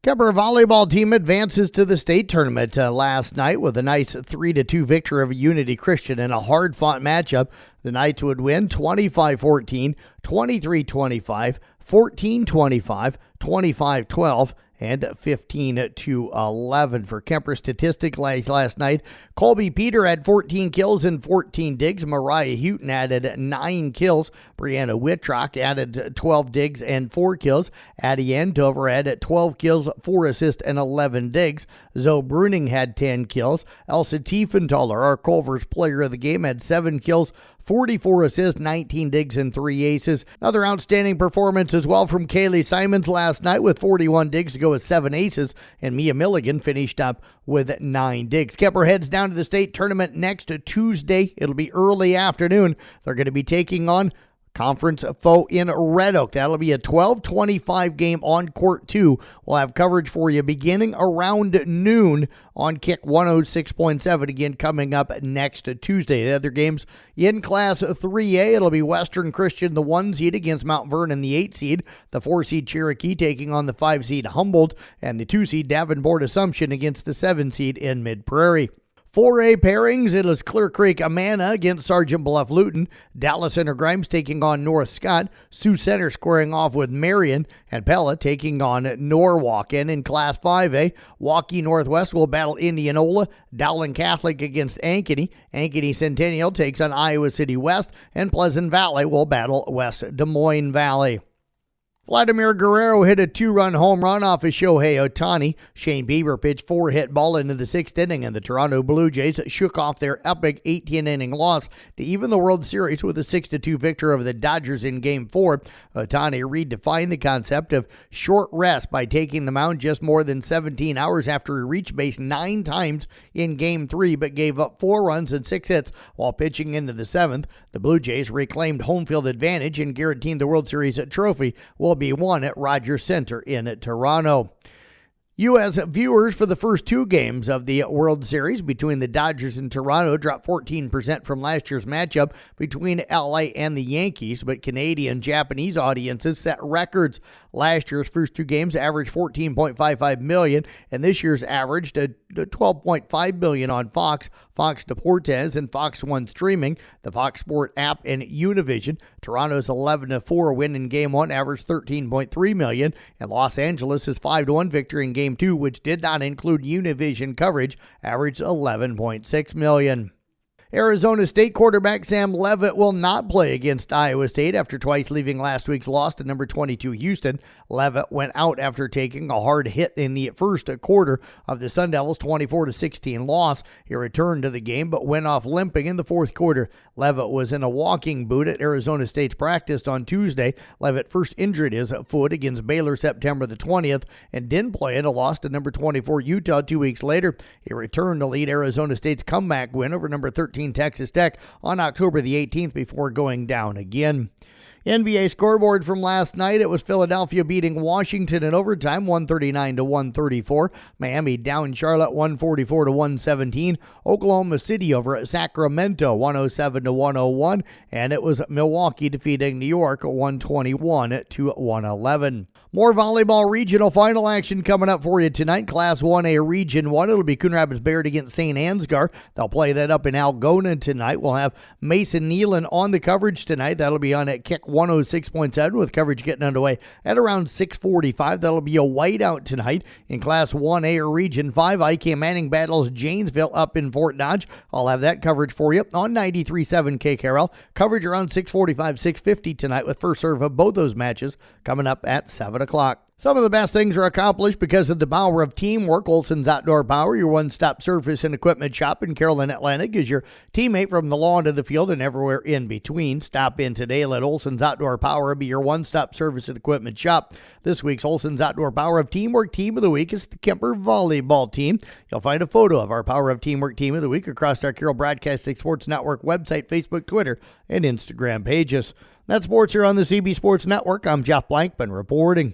Kemper volleyball team advances to the state tournament last night with a nice 3-2 victory over Unity Christian in a hard-fought matchup. The Knights would win 25-14, 23-25, 14-25, 25-12, and 15-11 for Kemper. Statistics last night, Colby Peter had 14 kills and 14 digs. Mariah Houghton added 9 kills. Brianna Whitrock added 12 digs and 4 kills. Addie Andover had 12 kills, 4 assists, and 11 digs. Zoe Bruning had 10 kills. Elsa Tiefenthaler, our Culver's player of the game, had 7 kills, 44 assists, 19 digs, and 3 aces. Another outstanding performance as well from Kaylee Simons last night with 41 digs to go with 7 aces, and Mia Milligan finished up with 9 digs. Kemper heads down to the state tournament next Tuesday. It'll be early afternoon. They're going to be taking on Conference foe in Red Oak. That'll be a 12:25 game on Court 2. We'll have coverage for you beginning around noon on Kick 106.7. Again, coming up next Tuesday. The other games in Class 3A, it'll be Western Christian, the 1 seed, against Mount Vernon, the 8 seed. The 4 seed Cherokee taking on the 5 seed Humboldt. And the 2 seed Davenport Assumption against the 7 seed in Mid Prairie. 4A pairings, it is Clear Creek Amana against Sergeant Bluff Luton. Dallas Center Grimes taking on North Scott. Sioux Center squaring off with Marion. And Pella taking on Norwalk. And in Class 5A, Waukee Northwest will battle Indianola. Dowling Catholic against Ankeny. Ankeny Centennial takes on Iowa City West. And Pleasant Valley will battle West Des Moines Valley. Vladimir Guerrero hit a 2-run home run off of Shohei Ohtani. Shane Bieber pitched 4-hit ball into the 6th inning, and the Toronto Blue Jays shook off their epic 18-inning loss to even the World Series with a 6-2 victory over the Dodgers in Game 4. Ohtani redefined the concept of short rest by taking the mound just more than 17 hours after he reached base 9 times in Game 3, but gave up 4 runs and 6 hits while pitching into the 7th. The Blue Jays reclaimed home field advantage and guaranteed the World Series trophy will be won at Rogers Center in Toronto. U.S. viewers for the first 2 games of the World Series between the Dodgers and Toronto dropped 14% from last year's matchup between L.A. and the Yankees, but Canadian Japanese audiences set records. Last year's first 2 games averaged 14.55 million, and this year's averaged 12.5 million on Fox, Fox Deportes, and Fox One streaming, the Fox Sport app, and Univision. Toronto's 11-4 win in Game 1 averaged 13.3 million, and Los Angeles' 5-1 victory in Game 2, which did not include Univision coverage, averaged 11.6 million. Arizona State quarterback Sam Leavitt will not play against Iowa State after twice leaving last week's loss to number 22 Houston. Leavitt went out after taking a hard hit in the first quarter of the Sun Devils' 24-16 loss. He returned to the game but went off limping in the fourth quarter. Leavitt was in a walking boot at Arizona State's practice on Tuesday. Leavitt first injured his foot against Baylor September the 20th and didn't play in a loss to number 24 Utah 2 weeks later. He returned to lead Arizona State's comeback win over number 13 Texas Tech on October the 18th before going down again. NBA scoreboard from last night, it was Philadelphia beating Washington in overtime 139-134. Miami down Charlotte 144-117. Oklahoma City over at Sacramento 107-101. And it was Milwaukee defeating New York 121-111. More volleyball regional final action coming up for you tonight. Class 1A Region 1. It'll be Coon Rapids Bayard against St. Ansgar. They'll play that up in Algona tonight. We'll have Mason Nealon on the coverage tonight. That'll be on at Kick 106.7 with coverage getting underway at around 6:45. That'll be a whiteout tonight in Class 1A or Region 5. IK Manning battles Janesville up in Fort Dodge. I'll have that coverage for you on 93.7 KKRL. Coverage around 6:45, 6:50 tonight with first serve of both those matches coming up at 7 o'clock. Some of the best things are accomplished because of the power of teamwork. Olson's Outdoor Power, your one-stop surface and equipment shop in Carolyn Atlantic, is your teammate from the lawn to the field and everywhere in between. Stop in today. Let Olson's Outdoor Power be your one-stop service and equipment shop. This week's Olson's Outdoor Power of Teamwork Team of the Week is the Kemper Volleyball Team. You'll find a photo of our Power of Teamwork Team of the Week across our Carroll Broadcasting Sports Network website, Facebook, Twitter, and Instagram pages. That's sports here on the CB Sports Network. I'm Jeff Blankman reporting.